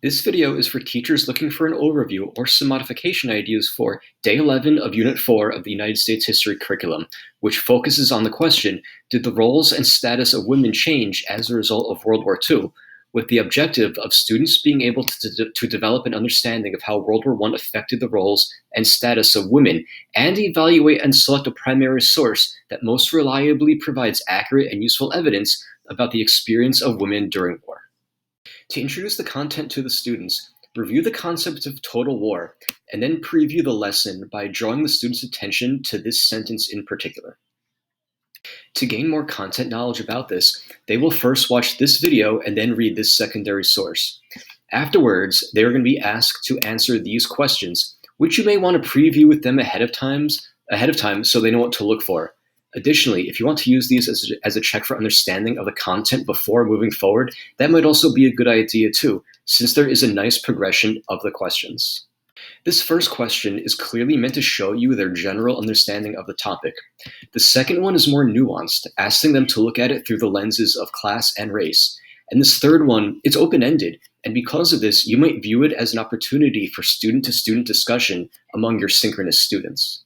This video is for teachers looking for an overview or some modification ideas for Day 11 of Unit 4 of the United States History curriculum, which focuses on the question, did the roles and status of women change as a result of World War II, with the objective of students being able to develop an understanding of how World War I affected the roles and status of women, and evaluate and select a primary source that most reliably provides accurate and useful evidence about the experience of women during war. To introduce the content to the students, review the concept of total war, and then preview the lesson by drawing the students' attention to this sentence in particular. To gain more content knowledge about this, they will first watch this video and then read this secondary source. Afterwards, they are going to be asked to answer these questions, which you may want to preview with them ahead of time so they know what to look for. Additionally, if you want to use these as a check for understanding of the content before moving forward, that might also be a good idea too, since there is a nice progression of the questions. This first question is clearly meant to show you their general understanding of the topic. The second one is more nuanced, asking them to look at it through the lenses of class and race. And this third one, it's open-ended, and because of this, you might view it as an opportunity for student-to-student discussion among your synchronous students.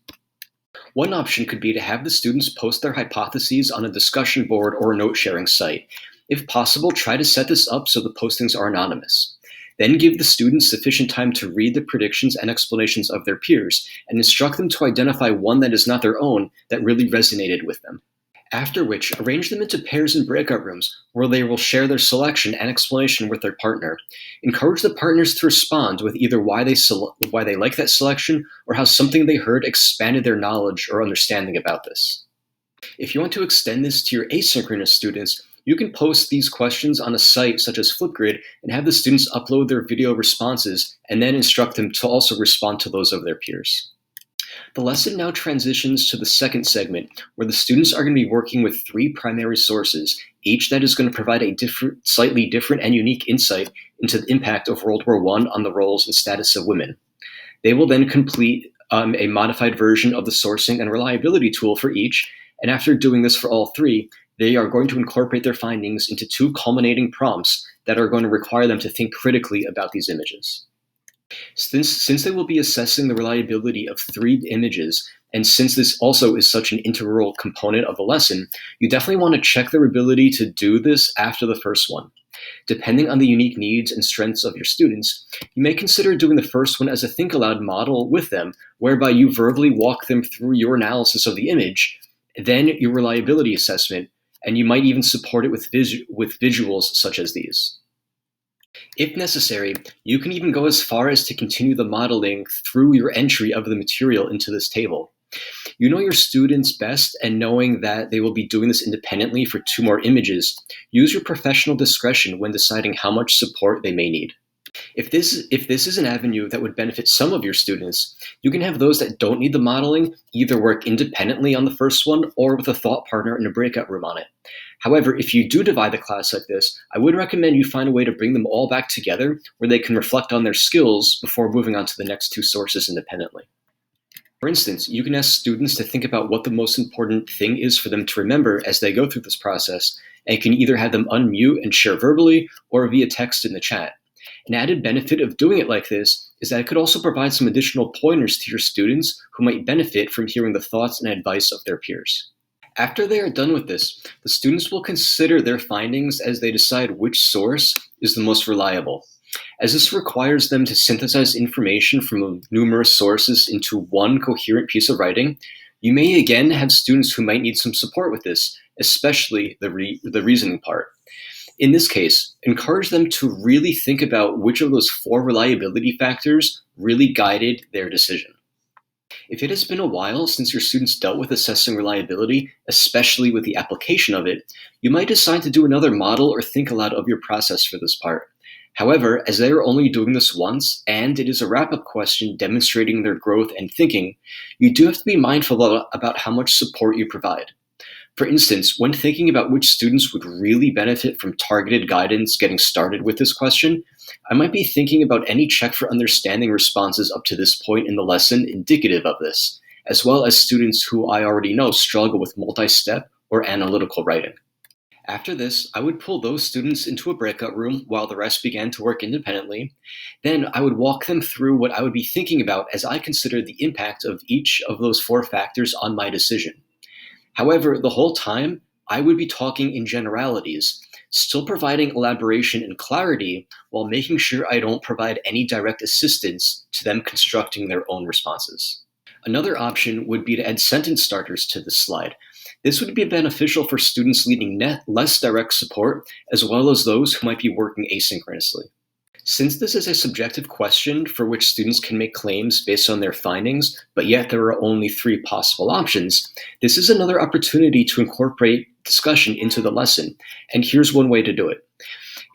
One option could be to have the students post their hypotheses on a discussion board or a note-sharing site. If possible, try to set this up so the postings are anonymous. Then give the students sufficient time to read the predictions and explanations of their peers, and instruct them to identify one that is not their own that really resonated with them. After which, arrange them into pairs in breakout rooms, where they will share their selection and explanation with their partner. Encourage the partners to respond with either why they like that selection or how something they heard expanded their knowledge or understanding about this. If you want to extend this to your asynchronous students, you can post these questions on a site such as Flipgrid and have the students upload their video responses and then instruct them to also respond to those of their peers. The lesson now transitions to the second segment, where the students are going to be working with 3 primary sources, each that is going to provide a slightly different and unique insight into the impact of World War I on the roles and status of women. They will then complete a modified version of the sourcing and reliability tool for each, and after doing this for all 3, they are going to incorporate their findings into 2 culminating prompts that are going to require them to think critically about these images. Since they will be assessing the reliability of 3 images, and since this also is such an integral component of the lesson, you definitely want to check their ability to do this after the first one. Depending on the unique needs and strengths of your students, you may consider doing the first one as a think aloud model with them, whereby you verbally walk them through your analysis of the image, then your reliability assessment, and you might even support it with visuals such as these. If necessary, you can even go as far as to continue the modeling through your entry of the material into this table. You know your students best, and knowing that they will be doing this independently for 2 more images, use your professional discretion when deciding how much support they may need. If this is an avenue that would benefit some of your students, you can have those that don't need the modeling either work independently on the first one or with a thought partner in a breakout room on it. However, if you do divide the class like this, I would recommend you find a way to bring them all back together where they can reflect on their skills before moving on to the next 2 sources independently. For instance, you can ask students to think about what the most important thing is for them to remember as they go through this process, and you can either have them unmute and share verbally or via text in the chat. An added benefit of doing it like this is that it could also provide some additional pointers to your students who might benefit from hearing the thoughts and advice of their peers. After they are done with this, the students will consider their findings as they decide which source is the most reliable. As this requires them to synthesize information from numerous sources into one coherent piece of writing, you may again have students who might need some support with this, especially the reasoning part. In this case, encourage them to really think about which of those 4 reliability factors really guided their decision. If it has been a while since your students dealt with assessing reliability, especially with the application of it, you might decide to do another model or think aloud of your process for this part. However, as they are only doing this once, and it is a wrap-up question demonstrating their growth and thinking, you do have to be mindful about how much support you provide. For instance, when thinking about which students would really benefit from targeted guidance getting started with this question, I might be thinking about any check for understanding responses up to this point in the lesson indicative of this, as well as students who I already know struggle with multi-step or analytical writing. After this, I would pull those students into a breakout room while the rest began to work independently. Then I would walk them through what I would be thinking about as I considered the impact of each of those four factors on my decision. However, the whole time, I would be talking in generalities, still providing elaboration and clarity while making sure I don't provide any direct assistance to them constructing their own responses. Another option would be to add sentence starters to this slide. This would be beneficial for students needing less direct support, as well as those who might be working asynchronously. Since this is a subjective question for which students can make claims based on their findings, but yet there are only three possible options, this is another opportunity to incorporate discussion into the lesson. And here's one way to do it.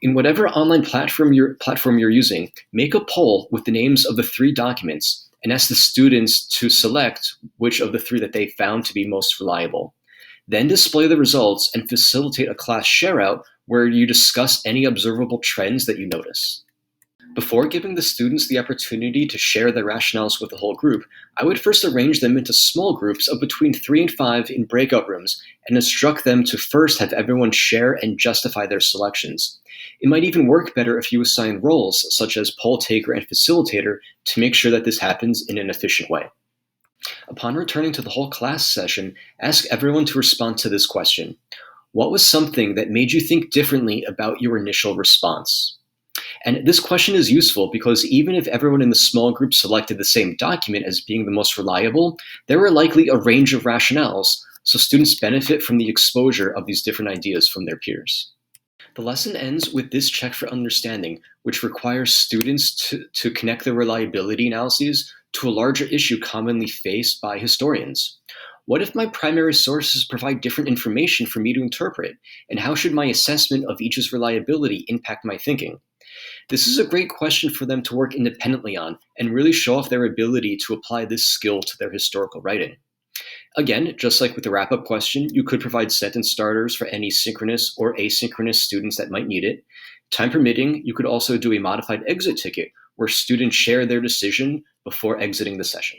In whatever online platform you're using, make a poll with the names of the three documents and ask the students to select which of the three that they found to be most reliable. Then display the results and facilitate a class share-out where you discuss any observable trends that you notice. Before giving the students the opportunity to share their rationales with the whole group, I would first arrange them into small groups of between 3 and 5 in breakout rooms and instruct them to first have everyone share and justify their selections. It might even work better if you assign roles, such as poll taker and facilitator, to make sure that this happens in an efficient way. Upon returning to the whole class session, ask everyone to respond to this question. What was something that made you think differently about your initial response? And this question is useful because even if everyone in the small group selected the same document as being the most reliable, there are likely a range of rationales, so students benefit from the exposure of these different ideas from their peers. The lesson ends with this check for understanding, which requires students to connect their reliability analyses to a larger issue commonly faced by historians. What if my primary sources provide different information for me to interpret? And how should my assessment of each's reliability impact my thinking? This is a great question for them to work independently on and really show off their ability to apply this skill to their historical writing. Again, just like with the wrap-up question, you could provide sentence starters for any synchronous or asynchronous students that might need it. Time permitting, you could also do a modified exit ticket where students share their decision before exiting the session.